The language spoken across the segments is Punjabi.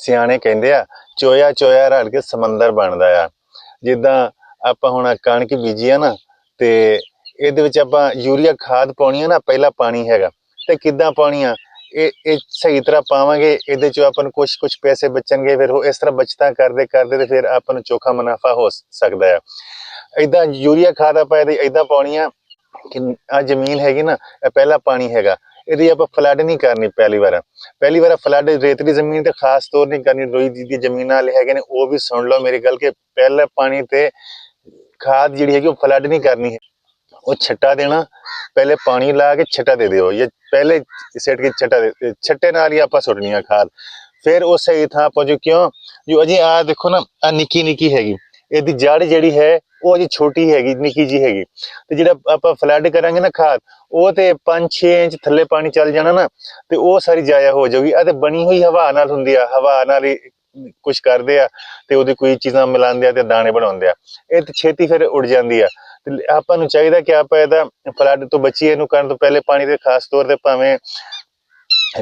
ਸਿਆਣੇ ਕਹਿੰਦੇ ਆ ਚੋਇਆ ਚੋਇਆ ਰਲ ਕੇ ਸਮੁੰਦਰ ਬਣਦਾ ਆ। ਜਿੱਦਾਂ ਆਪਾਂ ਹੁਣ ਕਣਕ ਬੀਜੀ ਆ ਨਾ, ਤੇ ਇਹਦੇ ਵਿੱਚ ਆਪਾਂ ਯੂਰੀਆ ਖਾਦ ਪਾਉਣੀ ਆ ਨਾ, ਪਹਿਲਾ ਪਾਣੀ ਹੈਗਾ ਤੇ ਕਿੱਦਾਂ ਪਾਉਣੀ ਆ, ਇਹ ਸਹੀ ਤਰ੍ਹਾਂ ਪਾਵਾਂਗੇ, ਇਹਦੇ ਚੋਂ ਆਪਾਂ ਨੂੰ ਕੁਛ ਪੈਸੇ ਬਚਣਗੇ। ਫਿਰ ਉਹ ਇਸ ਤਰ੍ਹਾਂ ਬਚਤਾਂ ਕਰਦੇ ਕਰਦੇ ਤੇ ਫਿਰ ਆਪਾਂ ਨੂੰ ਚੋਖਾ ਮੁਨਾਫਾ ਹੋ ਸਕਦਾ ਆ। ਏਦਾਂ ਯੂਰੀਆ ਖਾਦ ਆਪਾਂ ਇਹਦੀ ਏਦਾਂ ਪਾਉਣੀ ਆ ਕਿ ਆ ਜ਼ਮੀਨ ਹੈਗੀ ਨਾ, ਇਹ ਪਹਿਲਾ ਪਾਣੀ ਹੈਗਾ, ਇਹਦੀ ਆਪਾਂ ਫਲੱਡ ਨਹੀਂ ਕਰਨੀ। ਪਹਿਲੀ ਵਾਰ ਫਲੱਡ ਰੇਤਲੀ ਜ਼ਮੀਨ ਤੇ ਖਾਸ ਤੌਰ ਨਹੀਂ ਕਰਨੀ। ਰੋਈ ਦੀ ਜ਼ਮੀਨਾਂ ਵਾਲੇ ਹੈਗੇ ਨੇ ਉਹ ਵੀ ਸੁਣ ਲਓ ਮੇਰੀ ਗੱਲ, ਕਿ ਪਹਿਲਾ ਪਾਣੀ ਤੇ ਖਾਦ ਜਿਹੜੀ ਹੈਗੀ ਉਹ ਫਲੱਡ ਨਹੀਂ ਕਰਨੀ ਹੈ, ਉਹ ਛੱਟਾ ਦੇਣਾ। ਪਹਿਲੇ ਪਾਣੀ ਲਾ ਕੇ ਛੱਟਾ ਦੇ ਦਿਓ, ਜਾਂ ਪਹਿਲੇ ਸਿੱਟ ਕੇ ਛੱਟੇ ਨਾਲ ਹੀ ਆਪਾਂ ਸੁੱਟਣੀ ਆ ਖਾਦ। ਫਿਰ ਉਹ ਸਹੀ ਥਾਂ ਪਹੁੰਚੂ। ਕਿਉਂ ਜੋ ਅਜੇ ਆ ਦੇਖੋ ਨਾ, ਆ ਨਿੱਕੀ ਹੈਗੀ, ਇਹਦੀ ਜੜ ਜਿਹੜੀ ਹੈ ਉਹ ਅਜੇ ਛੋਟੀ ਹੈਗੀ, ਨਿੱਕੀ ਜੀ ਹੈਗੀ। ਤੇ ਜਿਹੜਾ ਆਪਾਂ ਫਲੱਡ ਕਰਾਂਗੇ ਨਾ ਖਾਦ, ਉਹ ਤੇ 5-6 ਇੰਚ ਥੱਲੇ ਪਾਣੀ ਚੱਲ ਜਾਣਾ ਨਾ, ਤੇ ਉਹ ਸਾਰੀ ਜਾਇਆ ਹੋ ਜਾਊਗੀ। ਆ ਤੇ ਬਣੀ ਹੋਈ ਹਵਾ ਨਾਲ ਹੁੰਦੀ ਆ, ਹਵਾ ਨਾਲ ਹੀ ਕੁਛ ਕਰਦੇ ਆ ਤੇ ਉਹਦੀ ਕੋਈ ਚੀਜ਼ਾਂ ਮਿਲਾਉਂਦੇ ਆ ਤੇ ਦਾਣੇ ਬਣਾਉਂਦੇ ਆ। ਇਹ ਤੇ ਛੇਤੀ ਫਿਰ ਉੱਡ ਜਾਂਦੀ ਆ। ਤੇ ਆਪਾਂ ਨੂੰ ਚਾਹੀਦਾ ਕਿ ਆਪਾਂ ਇਹਦਾ ਫਲੱਡ ਤੋਂ ਬਚੀਏ। ਇਹਨੂੰ ਕਰਨ ਤੋਂ ਪਹਿਲੇ ਪਾਣੀ ਦੇ ਖਾਸ ਤੌਰ ਤੇ ਭਾਵੇਂ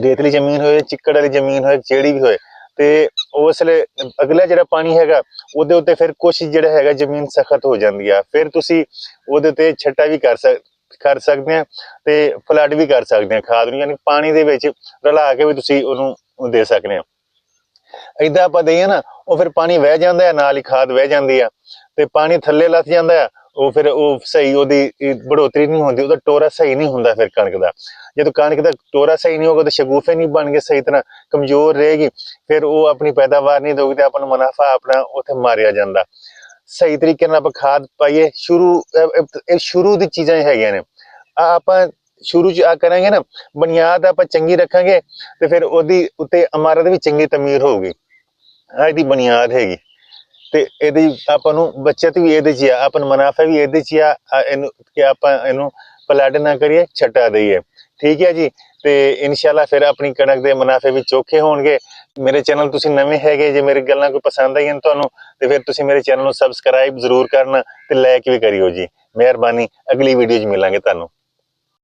ਰੇਤਲੀ ਜ਼ਮੀਨ ਹੋਏ, ਚਿੱਕੜ ਵਾਲੀ ਜ਼ਮੀਨ ਹੋਏ, ਜਿਹੜੀ ਵੀ ਹੋਏ, ਤੇ ਉਸ ਵੇਲੇ ਅਗਲਾ ਜਿਹੜਾ ਪਾਣੀ ਹੈਗਾ ਉਹਦੇ ਉੱਤੇ ਫਿਰ ਕੁਛ ਜਿਹੜਾ ਹੈਗਾ ਜ਼ਮੀਨ ਸਖਤ ਹੋ ਜਾਂਦੀ ਆ। ਫਿਰ ਤੁਸੀਂ ਉਹਦੇ ਤੇ ਛੱਟਾ ਵੀ ਕਰ ਸਕਦੇ ਆ ਤੇ ਫਲੱਡ ਵੀ ਕਰ ਸਕਦੇ ਆ ਖਾਦ ਨੂੰ, ਯਾਨੀ ਪਾਣੀ ਦੇ ਵਿੱਚ ਰਲਾ ਕੇ ਵੀ ਤੁਸੀਂ ਉਹਨੂੰ ਦੇ ਸਕਦੇ ਆ। ਏਦਾਂ ਆਪਾਂ ਦਈਏ ਨਾ, ਉਹ ਫਿਰ ਪਾਣੀ ਵਹਿ ਜਾਂਦਾ ਹੈ, ਨਾਲ ਹੀ ਖਾਦ ਵਹਿ ਜਾਂਦੀ ਆ, ਤੇ ਪਾਣੀ ਥੱਲੇ ਲੱਥ ਜਾਂਦਾ ਆ। ਉਹ ਫਿਰ ਉਹ ਸਹੀ ਉਹਦੀ बढ़ोतरी ਨਹੀਂ ਹੁੰਦੀ, ਉਹਦਾ ਟੋਰਾ ਸਹੀ ਨਹੀਂ ਹੁੰਦਾ। ਫਿਰ ਕਣਕ ਦਾ ਜਦੋਂ ਕਣਕ ਦਾ ਟੋਰਾ ਸਹੀ ਨਹੀਂ ਹੋਗਾ ਤਾਂ ਸ਼ਗੂਫੇ ਨਹੀਂ ਬਣ ਗਏ, ਸਹੀ ਤਰ੍ਹਾਂ ਕਮਜ਼ੋਰ ਰਹੇਗੀ, ਫਿਰ ਉਹ ਆਪਣੀ ਪੈਦਾਵਾਰ ਨਹੀਂ ਦੇਊਗੀ ਤੇ ਆਪਾਂ ਨੂੰ ਮੁਨਾਫਾ ਆਪਣਾ ਉੱਥੇ ਮਾਰਿਆ ਜਾਂਦਾ। ਸਹੀ ਤਰੀਕੇ ਨਾਲ ਆਪਾਂ ਖਾਦ ਪਾਈਏ। ਇਹ ਸ਼ੁਰੂ ਦੀ ਚੀਜ਼ਾਂ ਹੈਗੀਆਂ ਨੇ। ਆਪਾਂ ਸ਼ੁਰੂ 'ਚ ਆ ਕਰਾਂਗੇ ਨਾ, ਬੁਨਿਆਦ ਆਪਾਂ ਚੰਗੀ ਰੱਖਾਂਗੇ ਤੇ ਫਿਰ ਉਹਦੀ ਉੱਤੇ ਇਮਾਰਤ ਵੀ ਚੰਗੀ ਤਮੀਰ ਹੋਊਗੀ। ਆਹ ਇਹਦੀ ਬੁਨਿਆਦ ਹੈਗੀ, ਤੇ ਇਹਦੀ ਆਪਾਂ ਨੂੰ ਬੱਚਤ ਵੀ ਇਹਦੇ 'ਚ ਆ, ਆਪਾਂ ਨੂੰ ਮੁਨਾਫਾ ਵੀ ਇਹਦੇ 'ਚ ਆ। ਇਹਨੂੰ ਕਿ ਆਪਾਂ ਇਹਨੂੰ ਫਲੱਡ ਨਾ ਕਰੀਏ, ਛੱਟਾ ਦਈਏ। ਠੀਕ ਹੈ ਜੀ। ਤੇ ਇਨਸ਼ਾਅੱਲਾ ਫਿਰ ਆਪਣੀ ਕਣਕ ਦੇ ਮੁਨਾਫੇ ਵੀ ਚੋਖੇ ਹੋਣਗੇ। ਮੇਰੇ ਚੈਨਲ ਤੁਸੀਂ ਨਵੇਂ ਹੈਗੇ, ਜੇ ਮੇਰੀ ਗੱਲਾਂ ਕੋਈ ਪਸੰਦ ਆਈਆਂ ਤੁਹਾਨੂੰ, ਤੇ ਫਿਰ ਤੁਸੀਂ ਮੇਰੇ ਚੈਨਲ ਨੂੰ ਸਬਸਕ੍ਰਾਈਬ ਜ਼ਰੂਰ ਕਰਨਾ ਤੇ ਲਾਈਕ ਵੀ ਕਰਿਓ ਜੀ। ਮਿਹਰਬਾਨੀ। ਅਗਲੀ ਵੀਡੀਓ 'ਚ ਮਿਲਾਂਗੇ ਤੁਹਾਨੂੰ।